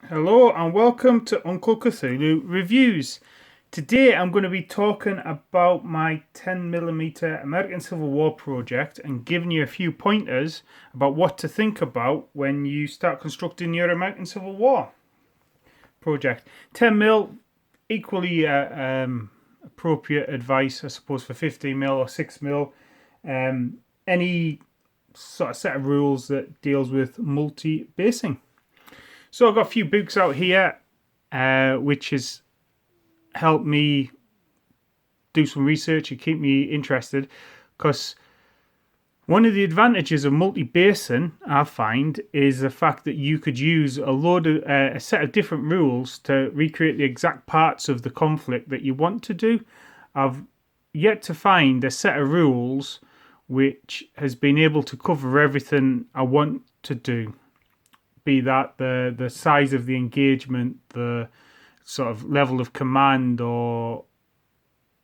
Hello and welcome to Uncle Cthulhu Reviews. Today I'm going to be talking about my 10mm American Civil War project and giving you a few pointers about what to think about when you start constructing your American Civil War project. 10mm, equally appropriate advice, I suppose, for 15mm or 6mm. Any sort of set of rules that deals with multi-basing. So I've got a few books out here, which has helped me do some research and keep me interested. Because one of the advantages of multi-basing, I find, is the fact that you could use a set of different rules to recreate the exact parts of the conflict that you want to do. I've yet to find a set of rules which has been able to cover everything I want to do. Be that the size of the engagement, the sort of level of command, or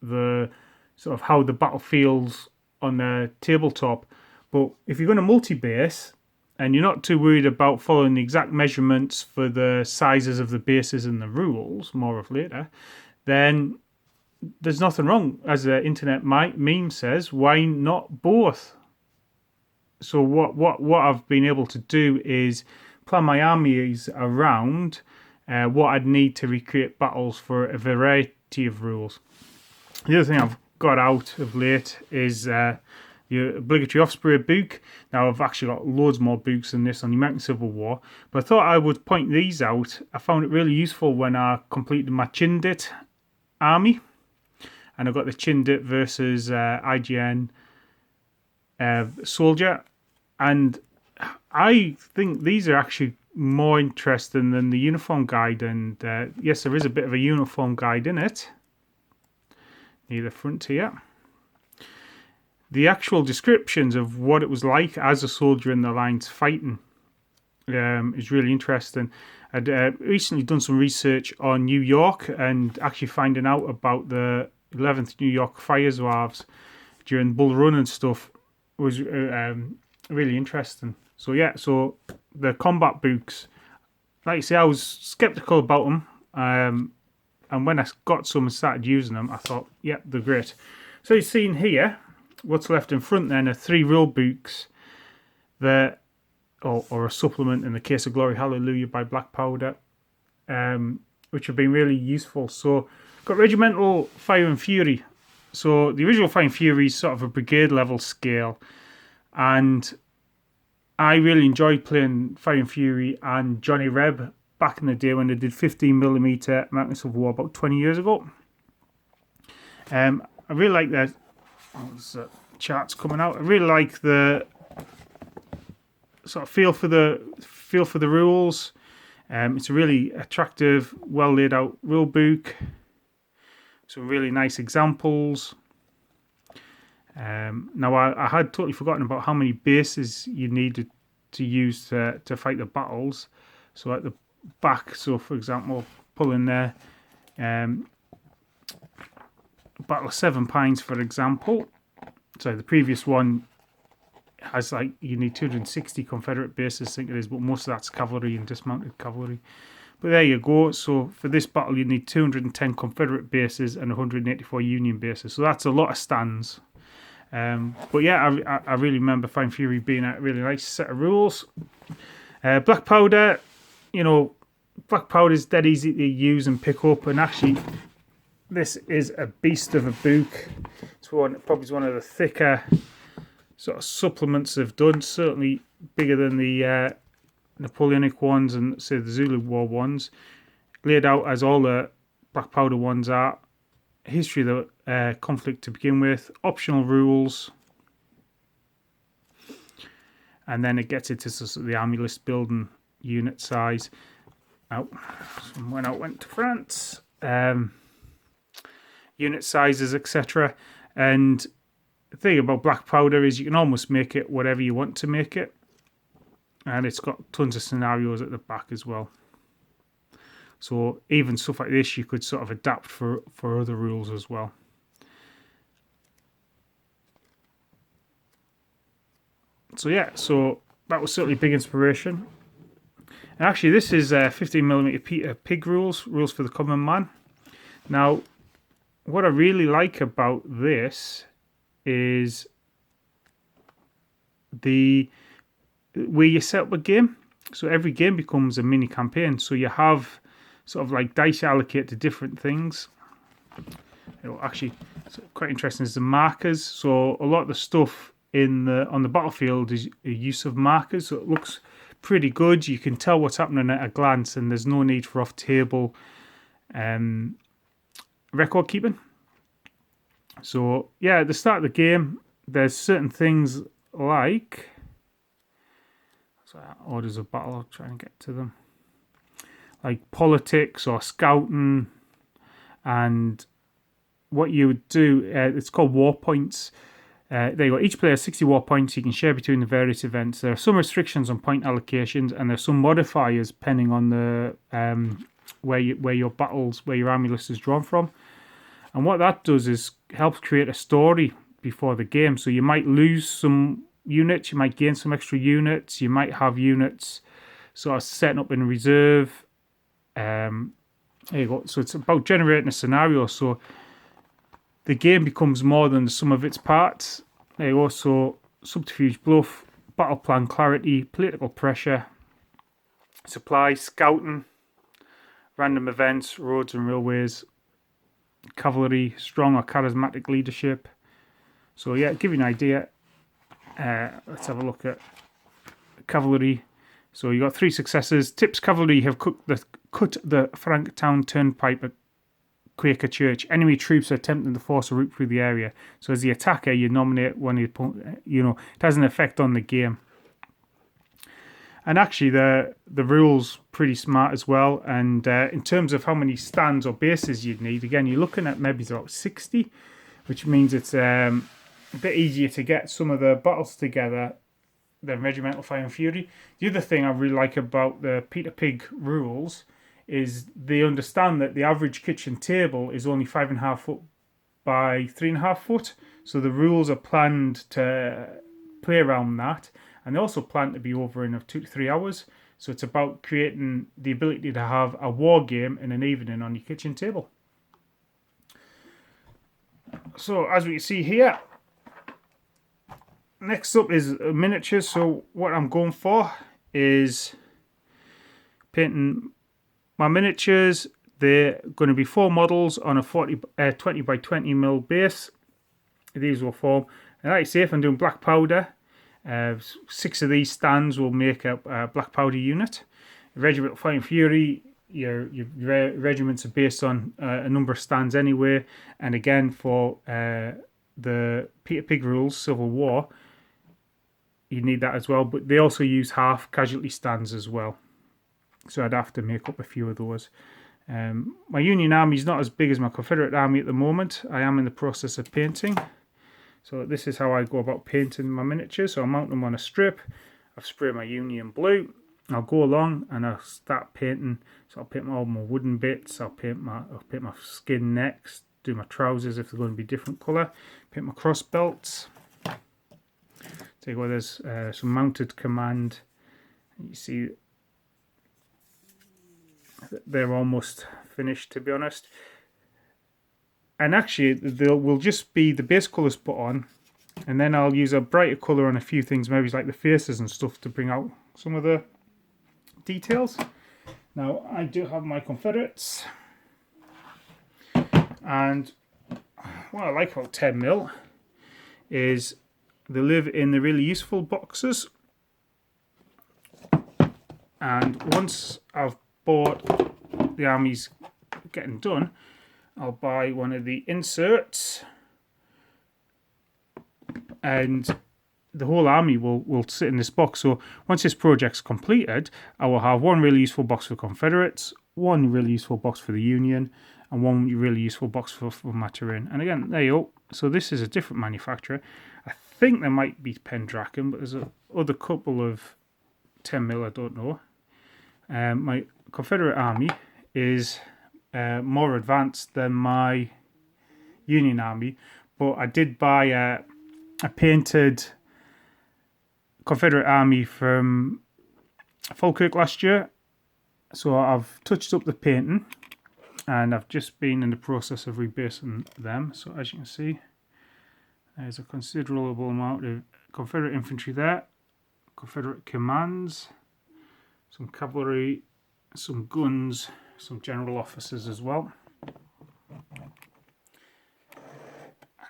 the sort of how the battle feels on the tabletop. But if you're going to multi-base and you're not too worried about following the exact measurements for the sizes of the bases and the rules, more of later, then there's nothing wrong. As the internet meme says, why not both? So what I've been able to do is plan my armies around what I'd need to recreate battles for a variety of rules. The other thing I've got out of late is the obligatory Osprey book. Now I've actually got loads more books than this on the American Civil War, but I thought I would point these out. I found it really useful when I completed my Chindit army, and I got the Chindit versus IGN soldier, and I think these are actually more interesting than the uniform guide, and yes, there is a bit of a uniform guide in it near the front here. The actual descriptions of what it was like as a soldier in the lines fighting is really interesting. I'd recently done some research on New York and actually finding out about the 11th New York Fire Zouaves during Bull Run and stuff was really interesting. So yeah, so the combat books, like I say, I was skeptical about them, and when I got some and started using them, I thought, yeah, they're great. So you've seen here, what's left in front then are 3 rule books that, or a supplement in the case of Glory Hallelujah by Black Powder, which have been really useful. So got Regimental Fire and Fury. So the original Fire and Fury is sort of a brigade level scale, and I really enjoyed playing Fire and Fury and Johnny Reb back in the day when they did 15mm American Civil War about 20 years ago. I really like the charts coming out. I really like the sort of feel for the rules. It's a really attractive, well laid out rule book. Some really nice examples. Now, I had totally forgotten about how many bases you needed to use to fight the battles. So at the back, so for example, pull in there, Battle of Seven Pines, for example. So the previous one has you need 260 Confederate bases, I think it is, but most of that's cavalry and dismounted cavalry. But there you go. So for this battle, you need 210 Confederate bases and 184 Union bases. So that's a lot of stands. But yeah, I really remember Fire and Fury being a really nice set of rules. Black Powder, Black Powder is dead easy to use and pick up, and actually, this is a beast of a book. It's probably one of the thicker sort of supplements they've done. Certainly bigger than the Napoleonic ones and say the Zulu War ones. Laid out as all the Black Powder ones are. History of the conflict to begin with, optional rules, and then it gets into the army list building, unit size. When I went to France, unit sizes, etc. And the thing about Black Powder is you can almost make it whatever you want to make it, and it's got tons of scenarios at the back as well. So even stuff like this, you could sort of adapt for other rules as well. So yeah, so that was certainly big inspiration. And actually, this is 15mm pig rules for the common man. Now, what I really like about this is the where you set up a game. So every game becomes a mini campaign. So you have sort of like dice allocate to different things. Actually, it's quite interesting is the markers. So a lot of the stuff on the battlefield is a use of markers. So it looks pretty good. You can tell what's happening at a glance, and there's no need for off-table record keeping. So yeah, at the start of the game, there's certain things like orders of battle. I'll try and get to them, like politics or scouting, and what you would do. It's called war points. There you go. Each player has 60 war points you can share between the various events. There are some restrictions on point allocations, and there's some modifiers depending on the where your army list is drawn from. And what that does is helps create a story before the game. So you might lose some units, you might gain some extra units, you might have units sort of setting up in reserve. There you go. So it's about generating a scenario. So the game becomes more than the sum of its parts. There you go. So subterfuge, bluff, battle plan clarity, political pressure, supply, scouting, random events, roads and railways, cavalry, strong or charismatic leadership. So yeah, give you an idea. Let's have a look at cavalry. So you got 3 successes. Tips cavalry have cut the Franktown Turnpike at Quaker Church. Enemy troops are attempting to force a route through the area. So as the attacker, you nominate one of the, it has an effect on the game. And actually, the rules pretty smart as well. And in terms of how many stands or bases you'd need, again, you're looking at maybe about 60, which means it's a bit easier to get some of the battles together than Regimental Fire and Fury. The other thing I really like about the Peter Pig rules is they understand that the average kitchen table is only 5.5 foot by 3.5 foot. So the rules are planned to play around that. And they also plan to be over in 2 to 3 hours. So it's about creating the ability to have a war game in an evening on your kitchen table. So as we can see here, next up is miniatures. So what I'm going for is painting my miniatures. They're going to be 4 models on a 20 by 20 mil base. These will form. And like I say, if I'm doing black powder, 6 of these stands will make up a black powder unit. Regimental Fire and Fury, your regiments are based on a number of stands anyway. And again, for the Peter Pig rules, Civil War, you need that as well. But they also use half casualty stands as well. So I'd have to make up a few of those. My Union Army is not as big as my Confederate Army at the moment. I am in the process of painting. So this is how I go about painting my miniatures. So I'll mount them on a strip. I've sprayed my Union blue. I'll go along and I'll start painting. So I'll paint all my wooden bits. I'll paint my skin next. Do my trousers if they're going to be different colour. Paint my cross belts. So you go, there's some mounted command. You see they're almost finished, to be honest. And actually, there will just be the base colours put on, and then I'll use a brighter colour on a few things, maybe like the faces and stuff, to bring out some of the details. Now, I do have my Confederates, and what I like about 10mm is they live in the really useful boxes. And once I've bought the armies getting done, I'll buy one of the inserts, and the whole army will sit in this box. So once this project's completed, I will have one really useful box for Confederates, one really useful box for the Union, and one really useful box for my terrain. And again, there you go. So this is a different manufacturer. I think there might be Pendragon, but there's other couple of 10mm, I don't know. My Confederate army is more advanced than my Union army, but I did buy a painted Confederate army from Falkirk last year, So I've touched up the painting, and I've just been in the process of rebasing them. So as you can see, there's a considerable amount of Confederate infantry there, Confederate commands, some cavalry, some guns, some general officers as well. And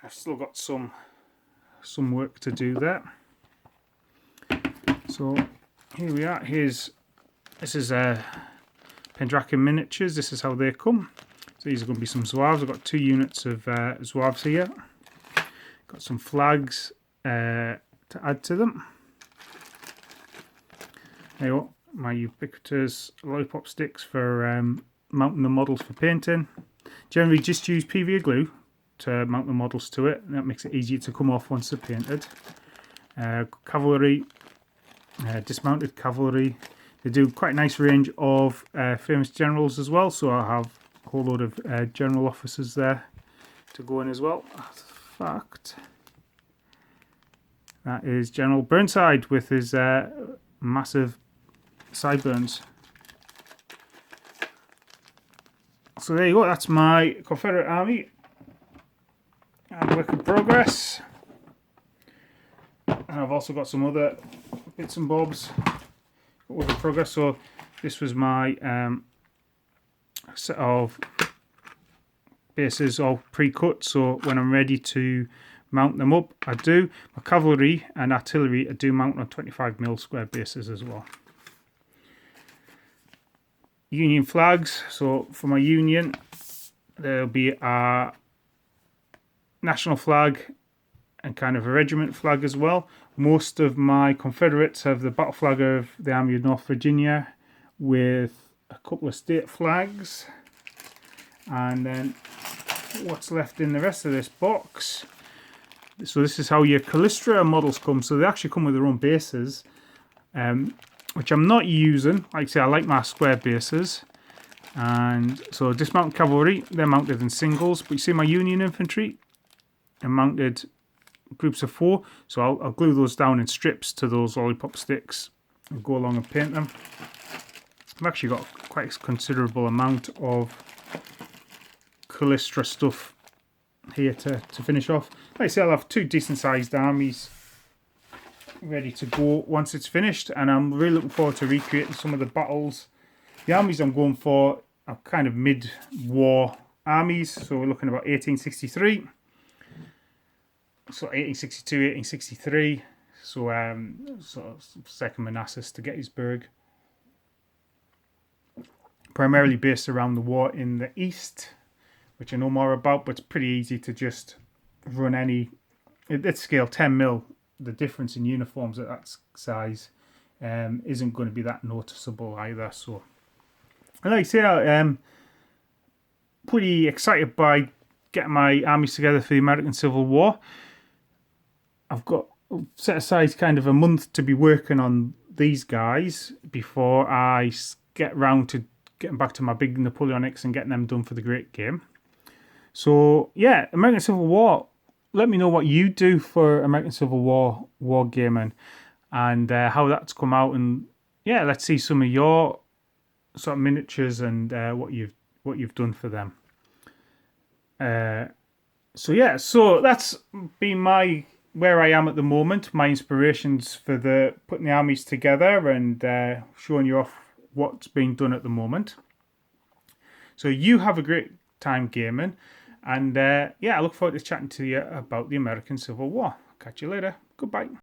I've still got some work to do there. So here we are. This is Pendraken miniatures. This is how they come. So these are going to be some Zouaves. I've got 2 units of Zouaves here. Got some flags to add to them. There you go. My ubiquitous lollipop sticks for mounting the models for painting. Generally just use PVA glue to mount the models to it, and that makes it easier to come off once they're painted. Cavalry, dismounted cavalry. They do quite a nice range of famous generals as well, so I have a whole load of general officers there to go in as well. Fact, that is General Burnside with his massive sideburns. So there you go, that's my Confederate army and work in progress. And I've also got some other bits and bobs work in progress. So this was my set of bases all pre-cut, so when I'm ready to mount them up, I do. My cavalry and artillery I do mount on 25mm square bases as well. Union flags. So for my Union, there'll be a national flag and kind of a regiment flag as well. Most of my Confederates have the battle flag of the Army of North Virginia with a couple of state flags. And then what's left in the rest of this box. So this is how your Callistra models come. So they actually come with their own bases. Which I'm not using. Like I say, I like my square bases. And so dismounted cavalry, they're mounted in singles. But you see my Union infantry are mounted groups of 4. So I'll glue those down in strips to those lollipop sticks and go along and paint them. I've actually got quite a considerable amount of Callistra stuff here to finish off. Like I say, I'll have 2 decent sized armies ready to go once it's finished, and I'm really looking forward to recreating some of the battles. The armies I'm going for are kind of mid-war armies, so we're looking about 1863, so 1862, 1863, so Second Manassas to Gettysburg, primarily based around the war in the East, which I know more about, but it's pretty easy to just run any, at scale 10mm. The difference in uniforms at that size isn't going to be that noticeable either. So, and like I say, I'm pretty excited by getting my armies together for the American Civil War. I've got set aside kind of a month to be working on these guys before I get round to getting back to my big Napoleonics and getting them done for the Great Game. So yeah, American Civil War. Let me know what you do for American Civil War wargaming and how that's come out, and yeah, let's see some of your sort of miniatures and what you've done for them. So yeah, so that's been where I am at the moment, my inspirations for putting the armies together and showing you off what's being done at the moment. So you have a great time gaming. And yeah, I look forward to chatting to you about the American Civil War. Catch you later. Goodbye.